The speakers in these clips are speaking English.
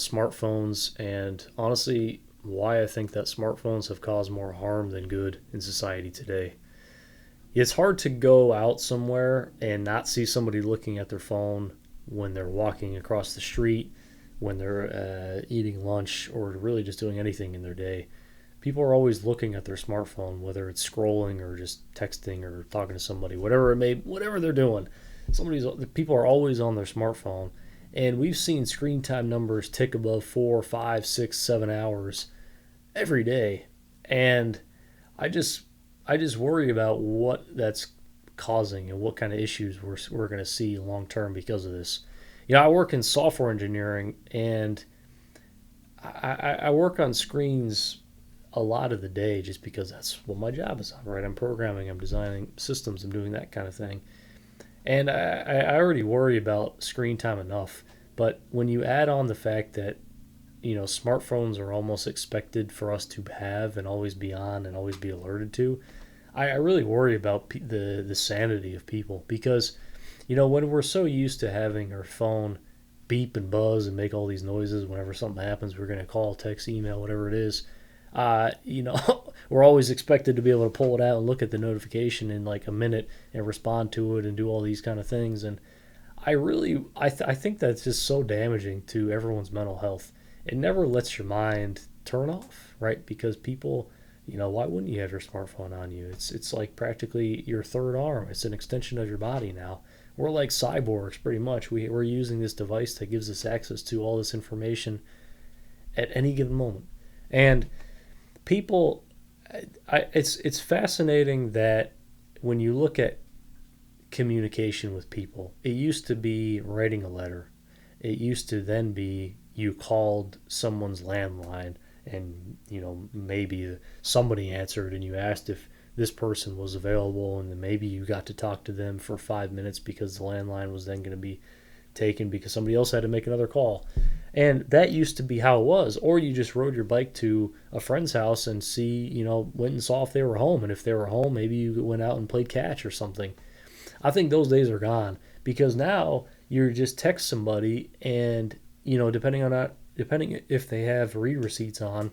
smartphones and honestly why I think that smartphones have caused more harm than good in society today. It's hard to go out somewhere and not see somebody looking at their phone when they're walking across the street, when they're eating lunch, or really just doing anything in their day. People are always looking at their smartphone, whether it's scrolling or just texting or talking to somebody, whatever they're doing. People are always on their smartphone, and we've seen screen time numbers tick above 4, 5, 6, 7 hours every day, and I just I just worry about what that's causing and what kind of issues we're going to see long term because of this. I work in software engineering, and I work on screens a lot of the day just because that's what my job is on, right? I'm programming, I'm designing systems, I'm doing that kind of thing. And I already worry about screen time enough. But when you add on the fact that, smartphones are almost expected for us to have and always be on and always be alerted to, I really worry about the sanity of people because, when we're so used to having our phone beep and buzz and make all these noises whenever something happens, we're going to call, text, email, whatever it is. We're always expected to be able to pull it out and look at the notification in like a minute and respond to it and do all these kind of things. And I think that's just so damaging to everyone's mental health. It never lets your mind turn off, right? Because people, why wouldn't you have your smartphone on you? It's like practically your third arm. It's an extension of your body now. We're like cyborgs, pretty much. We're using this device that gives us access to all this information at any given moment. And people, it's fascinating that when you look at communication with people, it used to be writing a letter. It used to then be you called someone's landline and maybe somebody answered and you asked if this person was available, and then maybe you got to talk to them for 5 minutes because the landline was then going to be taken because somebody else had to make another call. And that used to be how it was. Or you just rode your bike to a friend's house and went and saw if they were home. And if they were home, maybe you went out and played catch or something. I think those days are gone because now you just text somebody and, depending if they have read receipts on,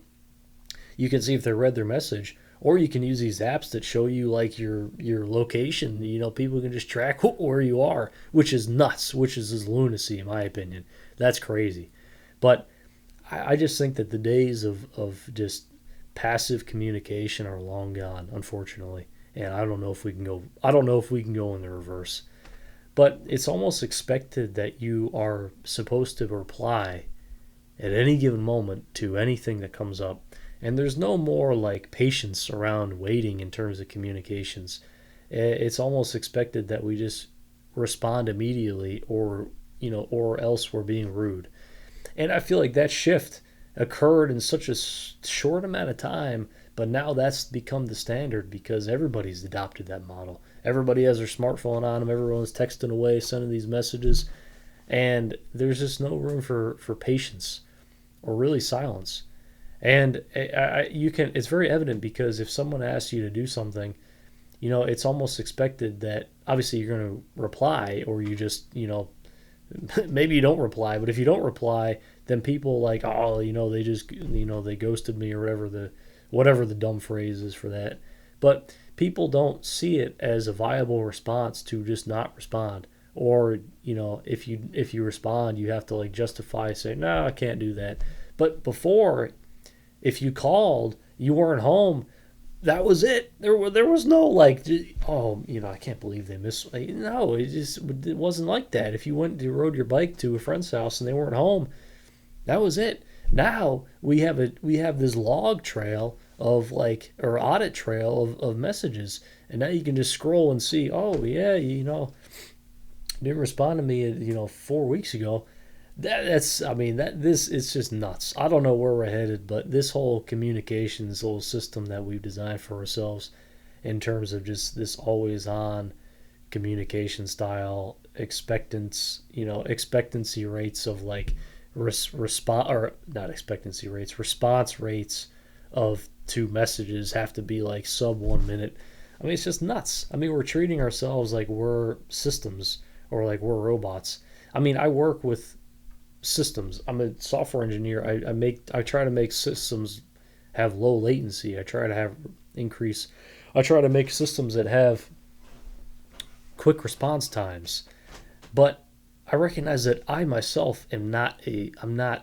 you can see if they read their message. Or you can use these apps that show you like your location. People can just track where you are, which is nuts, which is lunacy in my opinion. That's crazy. But I just think that the days of just passive communication are long gone, unfortunately. And I don't know if we can go. I don't know if we can go in the reverse. But it's almost expected that you are supposed to reply at any given moment to anything that comes up. And there's no more like patience around waiting in terms of communications. It's almost expected that we just respond immediately, or else we're being rude. And I feel like that shift occurred in such a short amount of time, but now that's become the standard because everybody's adopted that model. Everybody has their smartphone on them, everyone's texting away, sending these messages, and there's just no room for patience or really silence. And it's very evident because if someone asks you to do something, it's almost expected that obviously you're going to reply, or you just, maybe you don't reply, but if you don't reply, then people like, oh, they just, they ghosted me or whatever the dumb phrase is for that. But people don't see it as a viable response to just not respond. Or, if you respond, you have to like justify, say, no, I can't do that. But before, if you called, you weren't home, that was it. There was no like, oh, I can't believe they missed. No, it wasn't like that. If you rode your bike to a friend's house and they weren't home, that was it. Now we have this log trail of like, or audit trail of messages, and now you can just scroll and see, oh yeah, didn't respond to me 4 weeks ago. That's I mean that this it's just nuts. I don't know where we're headed, but this whole communications little system that we've designed for ourselves in terms of just this always on communication style, expectancy rates of like response, or not expectancy rates, response rates of two messages have to be like sub 1 minute. I mean, it's just nuts. I mean, we're treating ourselves like we're systems or like we're robots. I mean, I work with systems. I'm a software engineer. I try to make systems have low latency. I try to make systems that have quick response times. But I recognize that I myself I'm not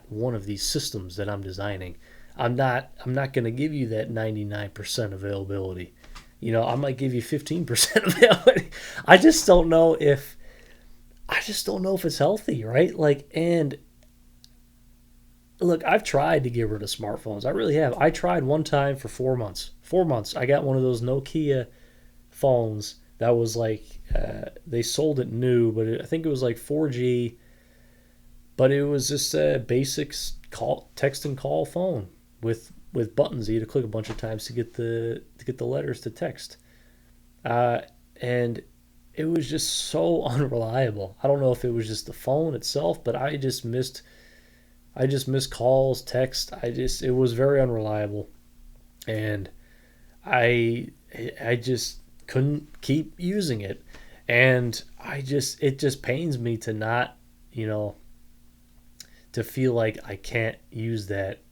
one of these systems that I'm designing. I'm not going to give you that 99% availability. I might give you 15% availability. I just don't know if it's healthy, right? Like, and look, I've tried to get rid of smartphones. I really have. I tried one time for 4 months. 4 months. I got one of those Nokia phones that was like they sold it new, but I think it was like 4G. But it was just a basic text and call phone with buttons. You had to click a bunch of times to get the letters to text, uh, and it was just so unreliable. I don't know if it was just the phone itself, but I just missed calls, text. It was very unreliable, and I I just couldn't keep using it, and it just pains me to not, you know, to feel like I can't use that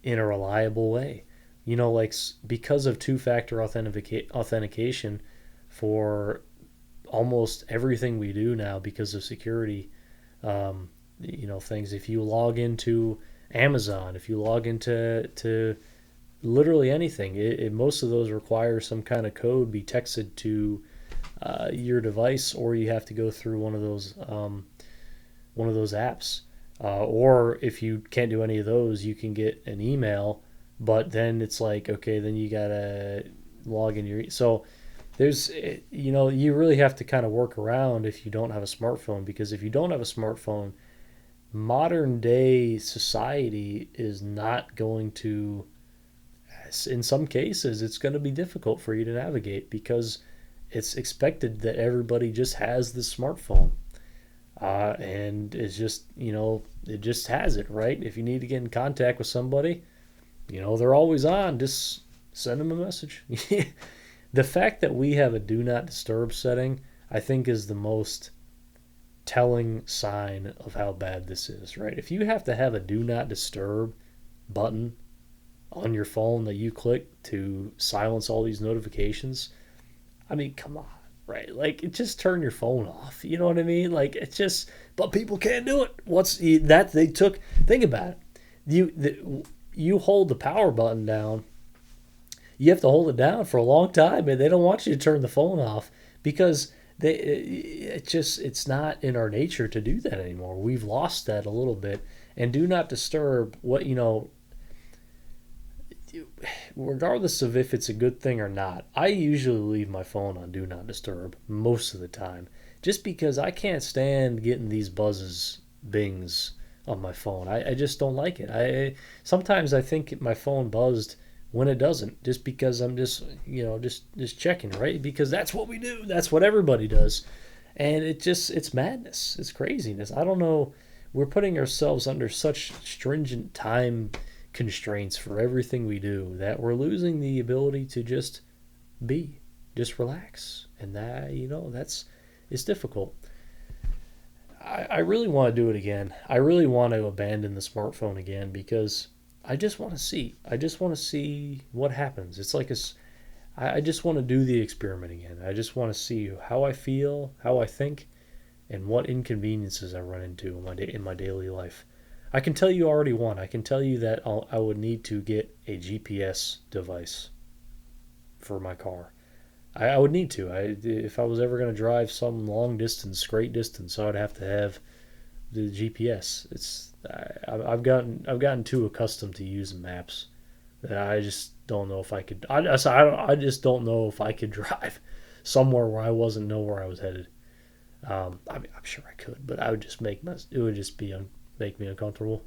in a reliable way. Like because of two-factor authentication for almost everything we do now because of security, things. If you log into Amazon, if you log into literally anything, most of those require some kind of code be texted to your device, or you have to go through one of those apps. Or if you can't do any of those, you can get an email, but then it's like, okay, then you gotta log in so there's, you really have to kind of work around if you don't have a smartphone, because if you don't have a smartphone, modern day society is not going to, in some cases, it's going to be difficult for you to navigate because it's expected that everybody just has this smartphone. And it's just, it just has it, right? If you need to get in contact with somebody, they're always on. Just send them a message. The fact that we have a do not disturb setting, I think, is the most telling sign of how bad this is, right? If you have to have a do not disturb button on your phone that you click to silence all these notifications, I mean, come on, right? Like, just turn your phone off. You know what I mean? Like, it's just, but people can't do it. Think about it. You hold the power button down. You have to hold it down for a long time, and they don't want you to turn the phone off because it's not in our nature to do that anymore. We've lost that a little bit. And do not disturb, regardless of if it's a good thing or not, I usually leave my phone on do not disturb most of the time, just because I can't stand getting these buzzes, bings on my phone. I just don't like it. Sometimes I think my phone buzzed when it doesn't, just because I'm just checking, right? Because that's what we do. That's what everybody does. And it's madness. It's craziness. I don't know. We're putting ourselves under such stringent time constraints for everything we do that we're losing the ability to just relax. And it's difficult. I really want to do it again. I really want to abandon the smartphone again because I just want to see. I just want to see what happens. It's like I just want to do the experiment again. I just want to see how I feel, how I think, and what inconveniences I run into in my daily life. I can tell you already one. I can tell you that I would need to get a GPS device for my car. I would need to. If I was ever going to drive some long distance, great distance, I would have to have the GPS. I've gotten too accustomed to using maps that I just don't know if I could. I just don't know if I could drive somewhere where I wasn't know where I was headed. I mean, I'm sure I could, but it would just make me uncomfortable.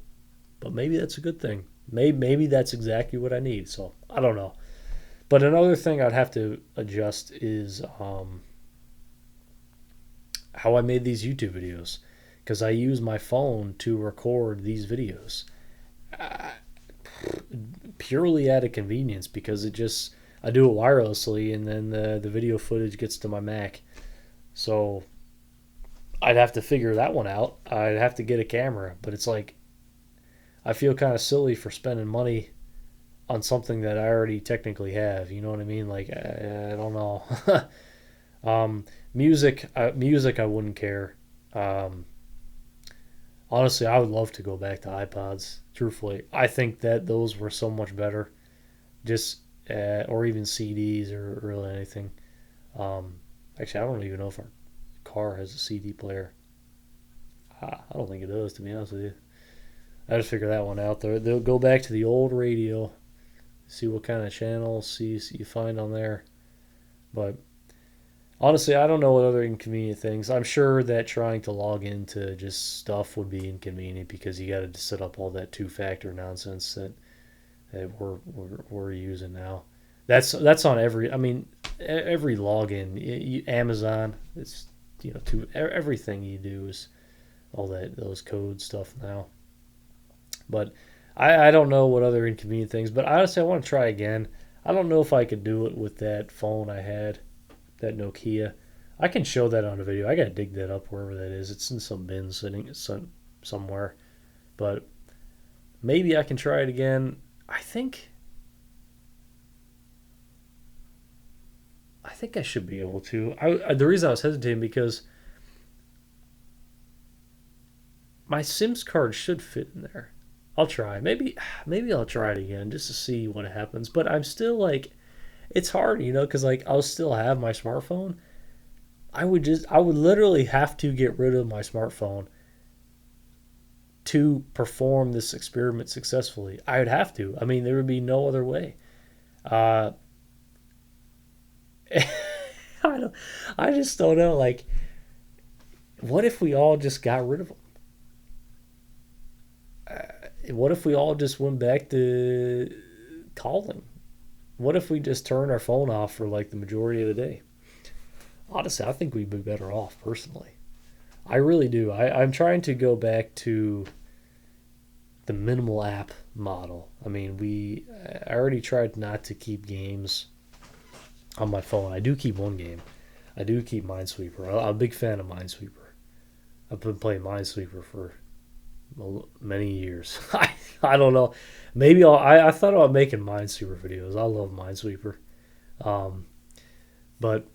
But maybe that's a good thing. Maybe that's exactly what I need. So I don't know. But another thing I'd have to adjust is how I made these YouTube videos, because I use my phone to record these videos purely out of convenience, because I do it wirelessly, and then the video footage gets to my Mac. So I'd have to figure that one out. I'd have to get a camera, but it's like I feel kind of silly for spending money on something that I already technically have. You know what I mean? Like I don't know. Music, I wouldn't care. Um, Honestly, I would love to go back to iPods. Truthfully, I think that those were so much better. Just or even CDs or really anything. Um, Actually, I don't even know if our car has a CD player. I don't think it does, to be honest with you. I just figure that one out. They'll go back to the old radio, see what kind of channels see you find on there. But honestly, I don't know what other inconvenient things. I'm sure that trying to log into just stuff would be inconvenient because you got to set up all that two-factor nonsense that we're using now. That's on every. I mean, every login. Amazon. It's everything you do is all those code stuff now. But I don't know what other inconvenient things. But honestly, I want to try again. I don't know if I could do it with that phone I had, that Nokia. I can show that on a video. I gotta dig that up wherever that is. It's in some bin sitting somewhere. But maybe I can try it again. I think I think I should be able to. The reason I was hesitating because my Sims card should fit in there. I'll try. Maybe I'll try it again just to see what happens. But I'm still like, it's hard, because like I'll still have my smartphone. I would literally have to get rid of my smartphone to perform this experiment successfully. I would have to. I mean, there would be no other way. Uh, I don't, I just don't know. Like, what if we all just got rid of them? What if we all just went back to calling? What if we just turned our phone off for like the majority of the day? Honestly, I think we'd be better off personally. I really do. I'm trying to go back to the minimal app model. I mean, I already tried not to keep games on my phone. I do keep one game. I do keep Minesweeper. I'm a big fan of Minesweeper. I've been playing Minesweeper for many years. I don't know. Maybe I thought about making Minesweeper videos. I love Minesweeper. Um, but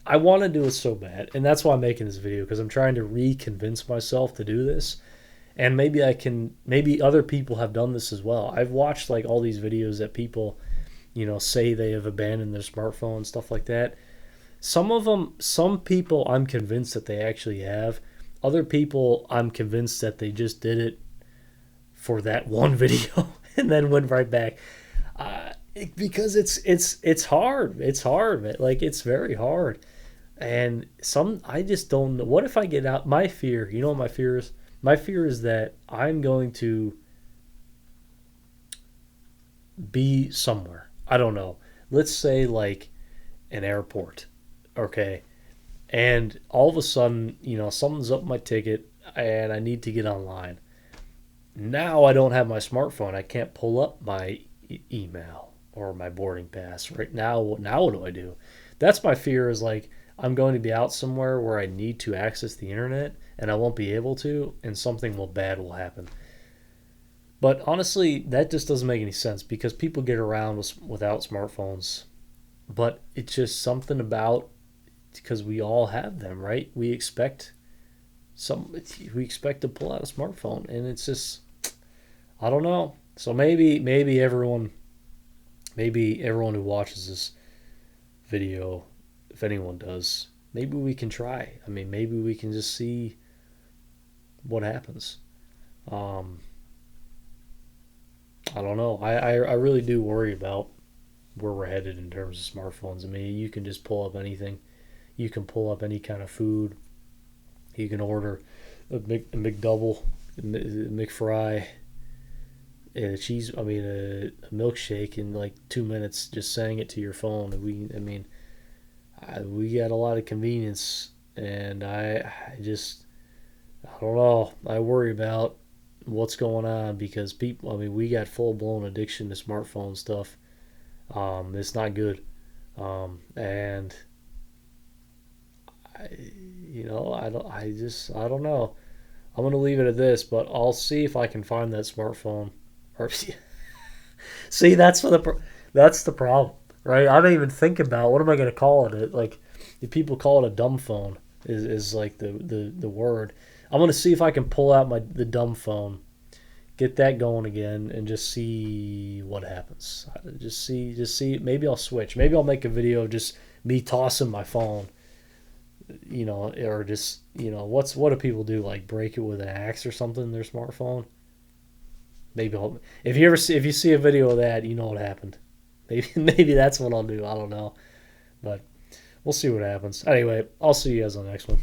I want to do it so bad, and that's why I'm making this video because I'm trying to re-convince myself to do this. And maybe I can. Maybe other people have done this as well. I've watched like all these videos that people, say they have abandoned their smartphone and stuff like that. Some people, I'm convinced that they actually have. Other people, I'm convinced that they just did it for that one video and then went right back. Because it's hard. It's hard, man. Like it's very hard. And I just don't know. What if I get out? My fear, you know what my fear is? My fear is that I'm going to be somewhere. I don't know. Let's say like an airport, okay? And all of a sudden, something's up my ticket and I need to get online. Now I don't have my smartphone. I can't pull up my email or my boarding pass. Right now what do I do? That's my fear is like I'm going to be out somewhere where I need to access the internet and I won't be able to and something bad will happen. But honestly, that just doesn't make any sense because people get around without smartphones. But it's just something about because we all have them, right? We expect to pull out a smartphone and it's just I don't know. So maybe everyone who watches this video, if anyone does, maybe we can try. I mean, maybe we can just see what happens. Um, I don't know. I really do worry about where we're headed in terms of smartphones. I mean, you can just pull up anything. You can pull up any kind of food. You can order a McDouble, a McFry, and a cheese. I mean, a milkshake in like 2 minutes. Just saying it to your phone. We got a lot of convenience, and I don't know. I worry about what's going on because people. I mean, we got full blown addiction to smartphone stuff. It's not good, and I don't know. I'm gonna leave it at this, but I'll see if I can find that smartphone. Or see, that's the problem, right? I don't even think about what am I gonna call it. Like, if people call it a dumb phone, is like the word. I'm gonna see if I can pull out the dumb phone, get that going again, and just see what happens. Just see. Maybe I'll switch. Maybe I'll make a video of just me tossing my phone, or just what do people do, like break it with an axe or something, their smartphone. Maybe if you see a video of that, you know what happened. Maybe that's what I'll do. I don't know, but we'll see what happens. Anyway, I'll see you guys on the next one.